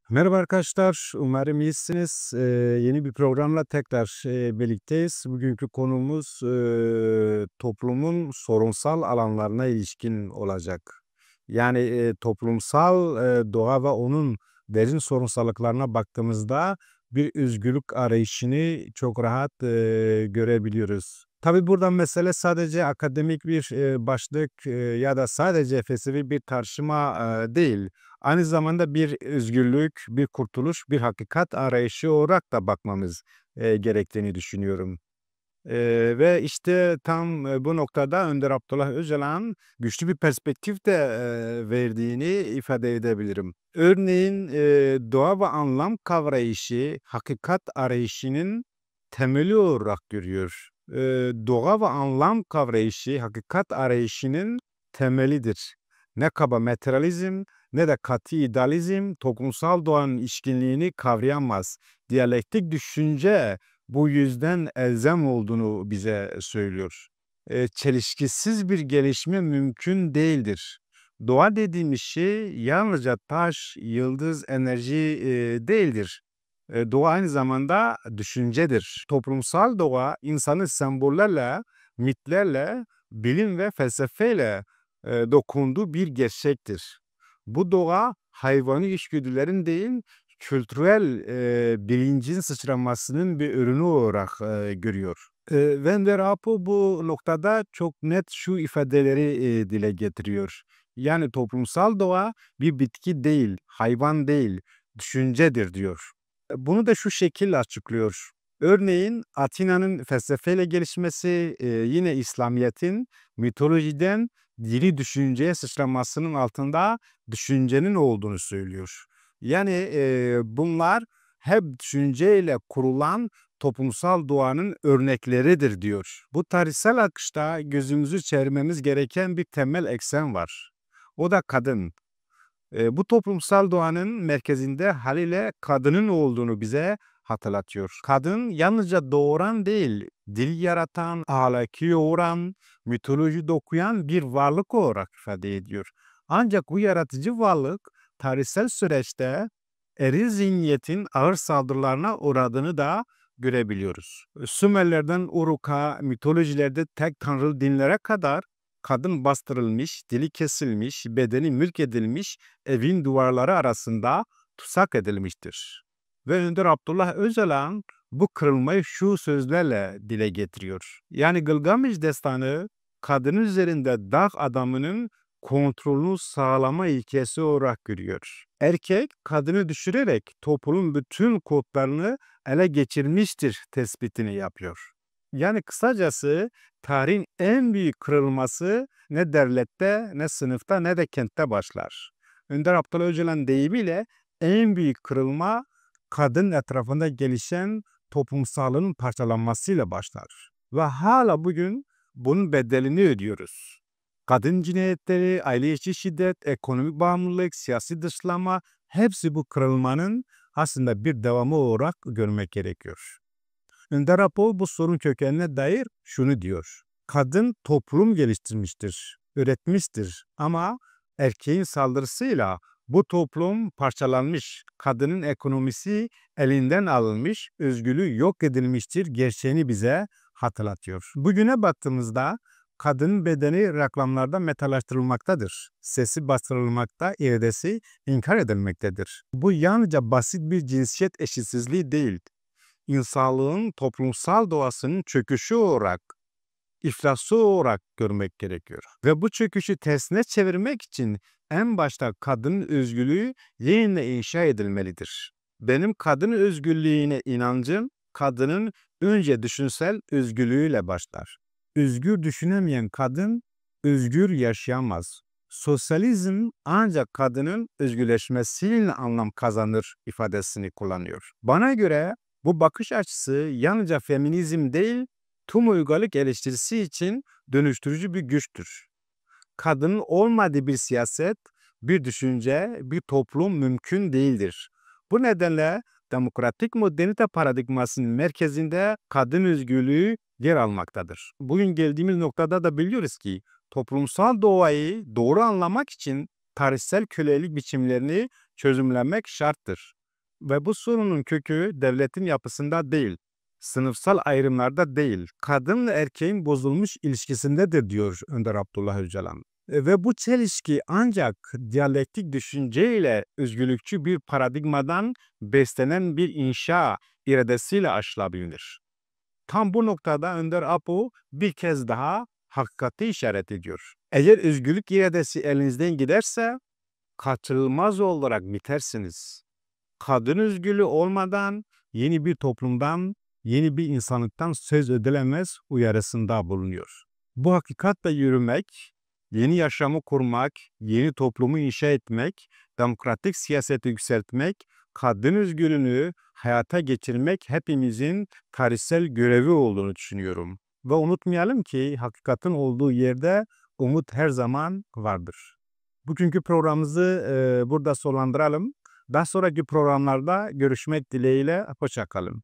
Merhaba arkadaşlar, umarım iyisiniz. Yeni bir programla tekrar birlikteyiz. Bugünkü konumuz toplumun sorunsal alanlarına ilişkin olacak. Yani toplumsal doğa ve onun derin sorunsallıklarına baktığımızda bir özgürlük arayışını çok rahat görebiliyoruz. Tabii burada mesele sadece akademik bir başlık ya da sadece felsefi bir tartışma değil. Aynı zamanda bir özgürlük, bir kurtuluş, bir hakikat arayışı olarak da bakmamız gerektiğini düşünüyorum. Ve işte tam bu noktada Önder Abdullah Öcalan güçlü bir perspektif de verdiğini ifade edebilirim. Örneğin doğa ve anlam kavrayışı hakikat arayışının temeli olarak görüyor. Doğa ve anlam kavrayışı hakikat arayışının temelidir. Ne kaba materyalizm ne de katı idealizm toplumsal doğanın içkinliğini kavrayamaz. Diyalektik düşünce bu yüzden elzem olduğunu bize söylüyor. Çelişkisiz bir gelişme mümkün değildir. Doğa dediğimiz şey yalnızca taş, yıldız, enerji değildir. Doğa aynı zamanda düşüncedir. Toplumsal doğa insanı sembollerle, mitlerle, bilim ve felsefeyle dokunduğu bir gerçektir. Bu doğa hayvani içgüdülerin değil, kültürel bilincin sıçramasının bir ürünü olarak görüyor. Wendell Apo bu noktada çok net şu ifadeleri dile getiriyor. Yani toplumsal doğa bir bitki değil, hayvan değil, düşüncedir diyor. Bunu da şu şekilde açıklıyor. Örneğin Atina'nın felsefeyle gelişmesi, yine İslamiyet'in mitolojiden dini düşünceye sıçramasının altında düşüncenin olduğunu söylüyor. Yani bunlar hep düşünceyle kurulan toplumsal doğanın örnekleridir diyor. Bu tarihsel akışta gözümüzü çevirmemiz gereken bir temel eksen var. O da kadın. Bu toplumsal doğanın merkezinde haliyle kadının olduğunu bize hatırlatıyor. Kadın yalnızca doğuran değil, dil yaratan, ahlaki yoğuran, mitoloji dokuyan bir varlık olarak ifade ediyor. Ancak bu yaratıcı varlık tarihsel süreçte eril zihniyetin ağır saldırılarına uğradığını da görebiliyoruz. Sümerlerden Uruk'a, mitolojilerde tek tanrılı dinlere kadar kadın bastırılmış, dili kesilmiş, bedeni mülk edilmiş, evin duvarları arasında tutsak edilmiştir. Ve Önder Abdullah Öcalan bu kırılmayı şu sözlerle dile getiriyor. Yani Gılgamış destanı kadın üzerinde dağ adamının kontrolünü sağlama ilkesi olarak görüyor. Erkek kadını düşürerek toplumun bütün kodlarını ele geçirmiştir tespitini yapıyor. Yani kısacası tarihin en büyük kırılması ne devlette, ne sınıfta, ne de kentte başlar. Önder Abdullah Öcalan deyimiyle en büyük kırılma kadın etrafında gelişen toplumsalın parçalanmasıyla başlar. Ve hala bugün bunun bedelini ödüyoruz. Kadın cinayetleri, aile içi şiddet, ekonomik bağımlılık, siyasi dışlama hepsi bu kırılmanın aslında bir devamı olarak görmek gerekiyor. Önder Apo bu sorun kökenine dair şunu diyor. Kadın toplum geliştirmiştir, üretmiştir ama erkeğin saldırısıyla bu toplum parçalanmış, kadının ekonomisi elinden alınmış, özgürlüğü yok edilmiştir gerçeğini bize hatırlatıyor. Bugüne baktığımızda kadının bedeni reklamlarda metalaştırılmaktadır. Sesi bastırılmakta, iradesi inkar edilmektedir. Bu yalnızca basit bir cinsiyet eşitsizliği değil, insanlığın toplumsal doğasının çöküşü olarak, iflası olarak görmek gerekiyor. Ve bu çöküşü tersine çevirmek için en başta kadının özgürlüğü yeniden inşa edilmelidir. Benim kadın özgürlüğüne inancım, kadının önce düşünsel özgürlüğüyle başlar. Özgür düşünemeyen kadın özgür yaşayamaz. Sosyalizm ancak kadının özgürleşmesiyle anlam kazanır ifadesini kullanıyor. Bana göre bu bakış açısı yalnızca feminizm değil, tüm uygarlık eleştirisi için dönüştürücü bir güçtür. Kadının olmadığı bir siyaset, bir düşünce, bir toplum mümkün değildir. Bu nedenle demokratik modernite paradigmasının merkezinde kadın özgürlüğü yer almaktadır. Bugün geldiğimiz noktada da biliyoruz ki toplumsal doğayı doğru anlamak için tarihsel kölelik biçimlerini çözümlemek şarttır. Ve bu sorunun kökü devletin yapısında değil, sınıfsal ayrımlarda değil, kadınla erkeğin bozulmuş ilişkisindedir diyor Önder Abdullah Öcalan. Ve bu çelişki ancak diyalektik düşünceyle özgürlükçü bir paradigmadan beslenen bir inşa iradesiyle aşılabilir. Tam bu noktada Önder Apo bir kez daha hakikati işaret ediyor. Eğer özgürlük iradesi elinizden giderse kaçınılmaz olarak bitersiniz. Kadın özgürlüğü olmadan yeni bir toplumdan, yeni bir insanlıktan söz edilemez uyarısında bulunuyor. Bu hakikatle yürümek, yeni yaşamı kurmak, yeni toplumu inşa etmek, demokratik siyaseti yükseltmek, kadın özgürlüğünü hayata geçirmek hepimizin tarihsel görevi olduğunu düşünüyorum. Ve unutmayalım ki hakikatin olduğu yerde umut her zaman vardır. Bugünkü programımızı burada sonlandıralım. Daha sonraki programlarda görüşmek dileğiyle. Hoşça kalın.